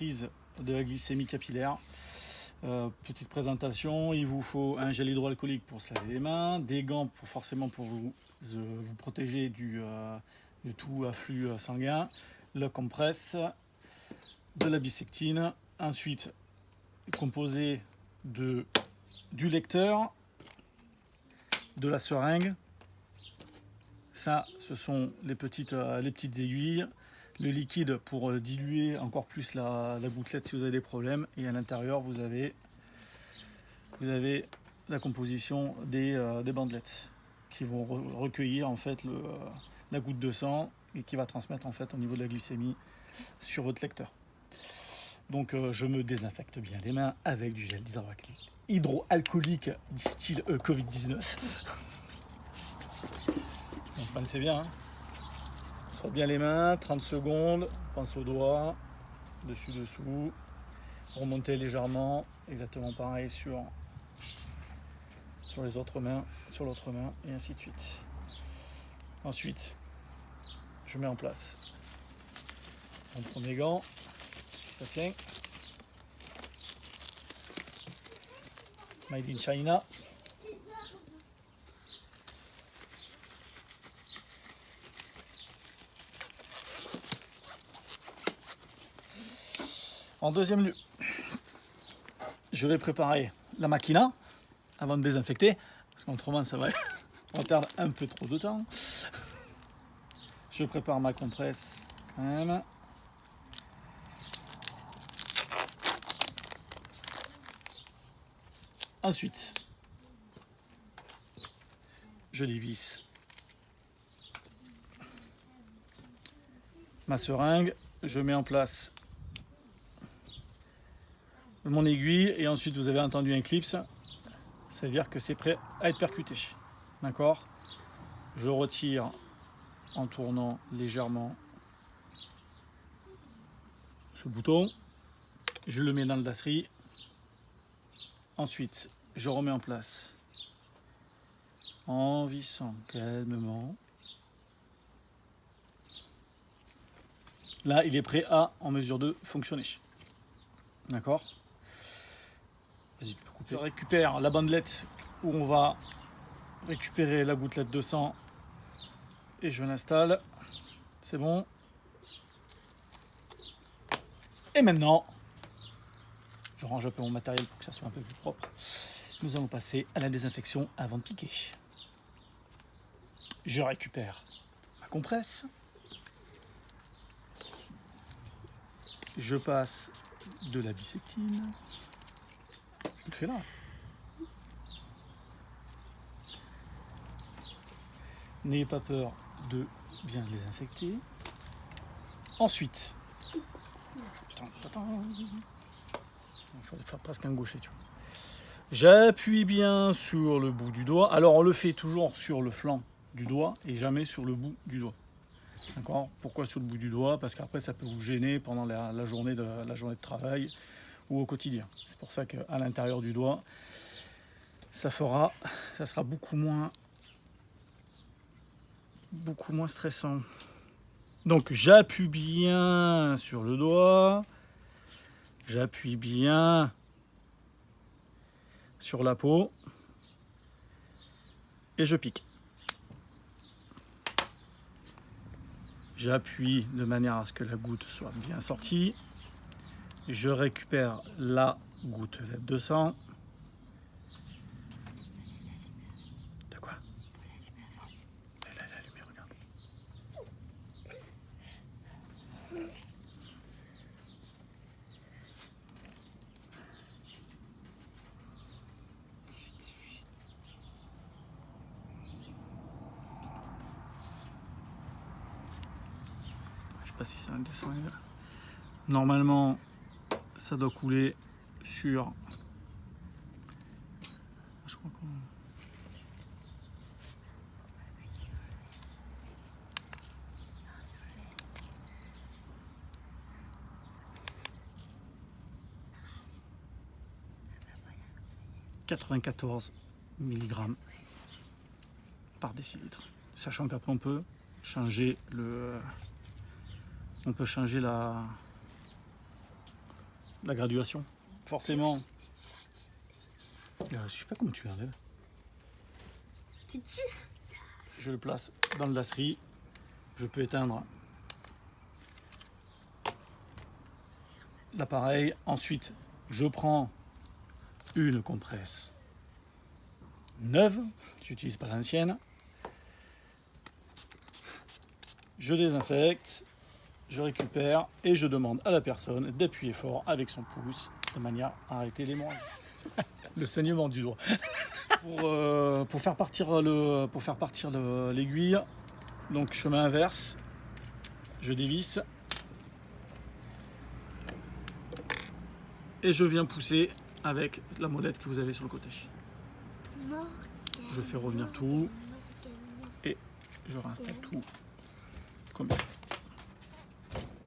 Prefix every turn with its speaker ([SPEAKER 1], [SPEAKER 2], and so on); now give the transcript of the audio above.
[SPEAKER 1] maîtrise de la glycémie capillaire. Petite présentation, il vous faut un gel hydroalcoolique pour se laver les mains, des gants pour vous protéger de tout afflux sanguin, la compresse, de la bisectine, ensuite composé du lecteur, de la seringue. Ça, ce sont les petites aiguilles, le liquide pour diluer encore plus la gouttelette si vous avez des problèmes, et à l'intérieur vous avez la composition des bandelettes qui vont recueillir en fait la goutte de sang et qui va transmettre en fait au niveau de la glycémie sur votre lecteur. Donc je me désinfecte bien les mains avec du gel hydroalcoolique style Covid-19. Donc pensez bien, hein. On se bien les mains, 30 secondes, pense aux doigts, dessus, dessous, remontez légèrement, exactement pareil sur les autres mains, sur l'autre main, et ainsi de suite. Ensuite, je mets en place mon premier gant, si ça tient, Made in China. En deuxième lieu, je vais préparer la machina avant de désinfecter, parce qu'autrement ça va on va perdre un peu trop de temps. Je prépare ma compresse quand même. Ensuite, je dévisse ma seringue, je mets en place mon aiguille et ensuite vous avez entendu un clips, ça veut dire que c'est prêt à être percuté. D'accord ? Je retire en tournant légèrement ce bouton, je le mets dans le lasserie. Ensuite, je remets en place en vissant calmement. Là, il est prêt en mesure de fonctionner. D'accord ? Vas-y, tu peux couper. Je récupère la bandelette où on va récupérer la gouttelette de sang et je l'installe. C'est bon. Et maintenant, je range un peu mon matériel pour que ça soit un peu plus propre. Nous allons passer à la désinfection avant de piquer. Je récupère ma compresse. Je passe de la bisectine. Je le fais là. N'ayez pas peur de bien les infecter. Ensuite, il faut faire presque un gaucher, tu vois. J'appuie bien sur le bout du doigt. Alors on le fait toujours sur le flanc du doigt et jamais sur le bout du doigt. D'accord ? Pourquoi sur le bout du doigt ? Parce qu'après ça peut vous gêner pendant la journée de travail ou au quotidien. C'est pour ça qu'à l'intérieur du doigt, ça sera beaucoup moins stressant. Donc j'appuie bien sur le doigt, j'appuie bien sur la peau et je pique. J'appuie de manière à ce que la goutte soit bien sortie. Je récupère la gouttelette de sang. De quoi ? Elle a allumé, regarde. Je sais pas si ça descend là. Normalement, ça doit couler sur. Je crois qu'on. « 94 mg par décilitre. Sachant qu'après on peut changer la la graduation. Forcément. Je sais pas comment tu l'enlèves.
[SPEAKER 2] Tu tires.
[SPEAKER 1] Je le place dans le lasserie. Je peux éteindre l'appareil. Ensuite, je prends une compresse neuve. J'utilise pas l'ancienne. Je désinfecte. Je récupère et je demande à la personne d'appuyer fort avec son pouce de manière à arrêter l'hémorragie. Le saignement du doigt. Pour faire partir l'aiguille, donc chemin inverse, je dévisse et je viens pousser avec la molette que vous avez sur le côté. Je fais revenir tout et je réinstalle tout comme ça.